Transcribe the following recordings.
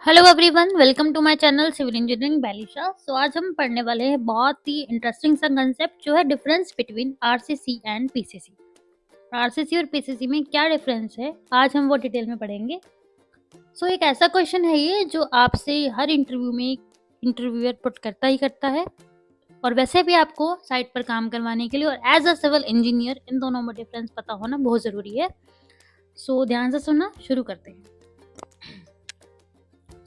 Hello everyone, welcome to my channel civil engineering Bailisha. So आज हम पढ़ने वाले हैं बहुत ही इंटरेस्टिंग सा कंसेप्ट जो है difference between RCC and PCC. RCC और पीसीसी में क्या डिफरेंस है, आज हम वो डिटेल में पढ़ेंगे। सो एक ऐसा क्वेश्चन है ये जो आपसे हर इंटरव्यू में इंटरव्यूअर पुट करता ही करता है, और वैसे भी आपको साइट पर काम करवाने के लिए और एज अ सिविल इंजीनियर इन दोनों में डिफरेंस पता होना बहुत ज़रूरी है। सो ध्यान से सुनना, शुरू करते हैं।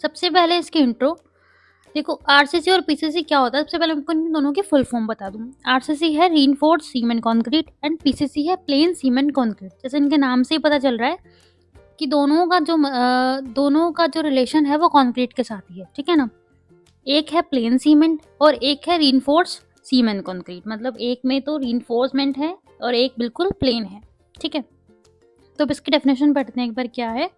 सबसे पहले इसकी इंट्रो देखो, आरसीसी और पीसीसी क्या होता है। सबसे पहले आपको इन दोनों की फुल फॉर्म बता दूं। आरसीसी है reinforced cement concrete and PCC है प्लेन सीमेंट कंक्रीट। जैसे इनके नाम से ही पता चल रहा है कि दोनों का जो रिलेशन है वो कंक्रीट के साथ ही है, ठीक है ना। एक है प्लेन सीमेंट और एक है रीइंफोर्स्ड सीमेंट कंक्रीट, मतलब एक में तो रीइंफोर्समेंट है और एक बिल्कुल प्लेन है, ठीक है। तो अब इसकी डेफिनेशन पढ़ते हैं एक बार क्या है।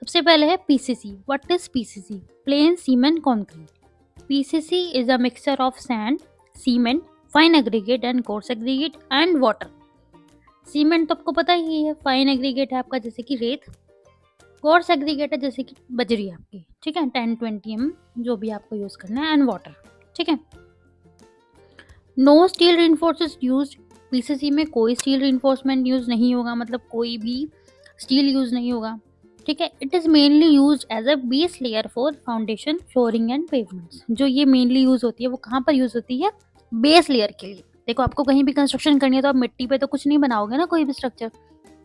सबसे पहले है PCC. What is PCC? Plane cement concrete. PCC is a mixture of sand, cement, fine aggregate and coarse aggregate and water. Cement तो आपको पता ही है, फाइन एग्रीगेट है आपका जैसे कि रेत, कोर्स एग्रीगेट है जैसे कि बजरी आपकी, ठीक है, 10-20 जो भी आपको यूज करना है, एंड वाटर, ठीक है। No steel reinforces used. PCC में कोई स्टील रिइंफोर्समेंट यूज नहीं होगा, मतलब कोई भी स्टील यूज नहीं होगा, ठीक है। It is mainly use as a base layer for foundation, flooring and pavements. जो ये मेनली यूज होती है वो कहाँ पर यूज होती है? बेस लेयर के लिए। देखो, आपको कहीं भी कंस्ट्रक्शन करनी है तो आप मिट्टी पे तो कुछ नहीं बनाओगे ना, कोई भी स्ट्रक्चर।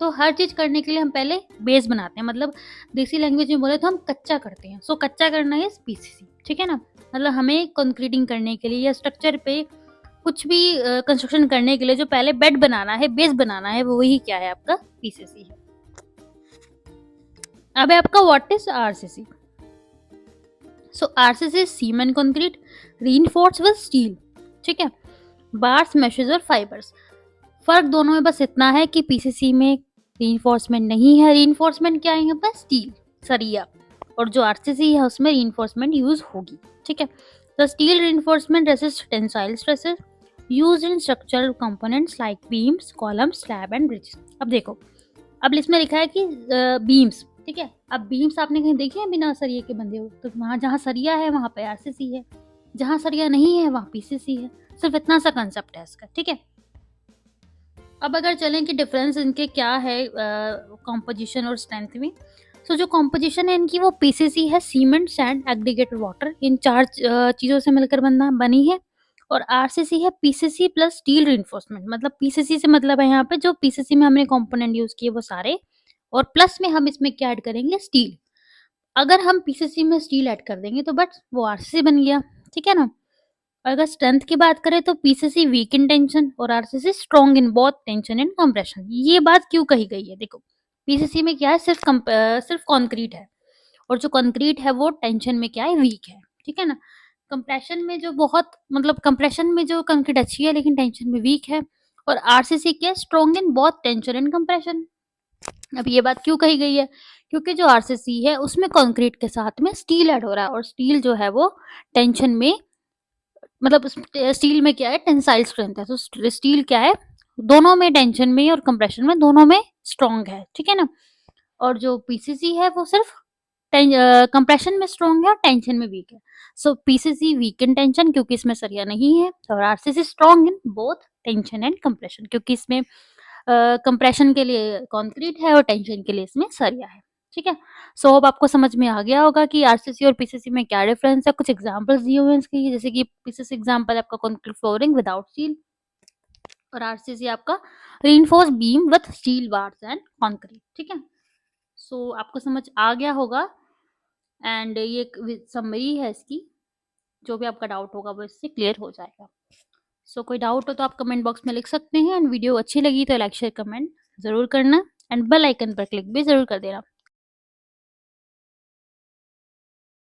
तो हर चीज करने के लिए हम पहले बेस बनाते हैं, मतलब देसी लैंग्वेज में बोले तो हम कच्चा करते हैं। सो कच्चा करना है पीसीसी, ठीक है ना। मतलब हमें कंक्रीटिंग करने के लिए या स्ट्रक्चर पे कुछ भी कंस्ट्रक्शन करने के लिए जो पहले बेड बनाना है, बेस बनाना है, वो वही क्या है आपका पीसीसी है। अब है आपका what is RCC. So RCC is cement concrete reinforced with steel, ठीक है, बार्स, मेशेस और फाइबर्स। फर्क दोनों में बस इतना है कि पीसीसी में रीइंफोर्समेंट नहीं है। रीइंफोर्समेंट क्या है यहाँ पर? स्टील, सरिया। और जो आरसीसी है उसमें रीइंफोर्समेंट यूज होगी, ठीक है। The steel reinforcement resist tensile stresses used in structural components like beams, columns, slab and bridges. अब देखो, अब इसमें लिखा है कि बीम्स, ठीक है। अब बीम्स आपने कहीं देखे हैं बिना सरिये के बंधे हो? तो वहां जहाँ सरिया है वहां पे आरसीसी है, जहाँ सरिया नहीं है वहां पीसीसी है। सिर्फ इतना सा कंसेप्ट है इसका, ठीक है। अब अगर चलें कि डिफरेंस इनके क्या है कॉम्पोजिशन और स्ट्रेंथ में। सो जो कॉम्पोजिशन है इनकी वो पीसीसी है सीमेंट, सैंड, एग्रीगेटेड वाटर, इन चार चीज़ों से मिलकर बनी है। और आरसीसी है पीसीसी प्लस स्टील रिइंफोर्समेंट। मतलब पीसीसी से मतलब है यहाँ पे जो पीसीसी में हमने कंपोनेंट यूज किए वो सारे, और प्लस में हम इसमें क्या ऐड करेंगे? स्टील। अगर हम पीसीसी में स्टील ऐड कर देंगे तो बस वो आरसीसी बन गया, ठीक है ना। अगर स्ट्रेंथ की बात करें तो पीसीसी वीक इन टेंशन और RCC strong in both tension and compression. ये बात क्यों कही गई है? देखो, पीसीसी में क्या है? सिर्फ कंक्रीट है, और जो कंक्रीट है वो टेंशन में क्या है? वीक है, ठीक है ना। कंप्रेशन में जो बहुत, मतलब कंप्रेशन में जो कंक्रीट अच्छी है लेकिन टेंशन में वीक है। और आरसीसी क्या है? Strong in both tension and compression. अब ये बात क्यों कही गई है? क्योंकि जो आरसीसी है उसमें कंक्रीट के साथ में स्टील ऐड हो रहा है, और स्टील जो है वो टेंशन में, मतलब स्टील में क्या है? टेंसाइल स्ट्रेंथ है। तो स्टील क्या है? दोनों में, टेंशन में और कंप्रेशन में, दोनों में स्ट्रॉन्ग है, ठीक है ना। और जो पीसीसी है वो सिर्फ कंप्रेशन में स्ट्रॉन्ग है और टेंशन में वीक है। सो पीसीसी वीक इन टेंशन क्योंकि इसमें सरिया नहीं है, और RCC strong in both tension and compression क्योंकि इसमें कंप्रेशन के लिए कंक्रीट है और टेंशन के लिए इसमें सरिया है, ठीक है। सो अब आपको समझ में आ गया होगा कि आरसीसी और पीसीसी में क्या डिफरेंस है। कुछ एग्जांपल्स दिए हुए हैं इसके, जैसे कि पीसीसी एग्जांपल आपका कंक्रीट फ्लोरिंग विदाउट स्टील, और आरसीसी आपका reinforce beam with steel bars and concrete, ठीक है। सो आपको समझ आ गया होगा, एंड ये एक समरी है इसकी। जो भी आपका डाउट होगा वो इससे क्लियर हो जाएगा। सो कोई डाउट हो तो आप कमेंट बॉक्स में लिख सकते हैं, एंड वीडियो अच्छी लगी तो लाइक शेयर कमेंट जरूर करना, एंड बेल आइकन पर क्लिक भी जरूर कर देना।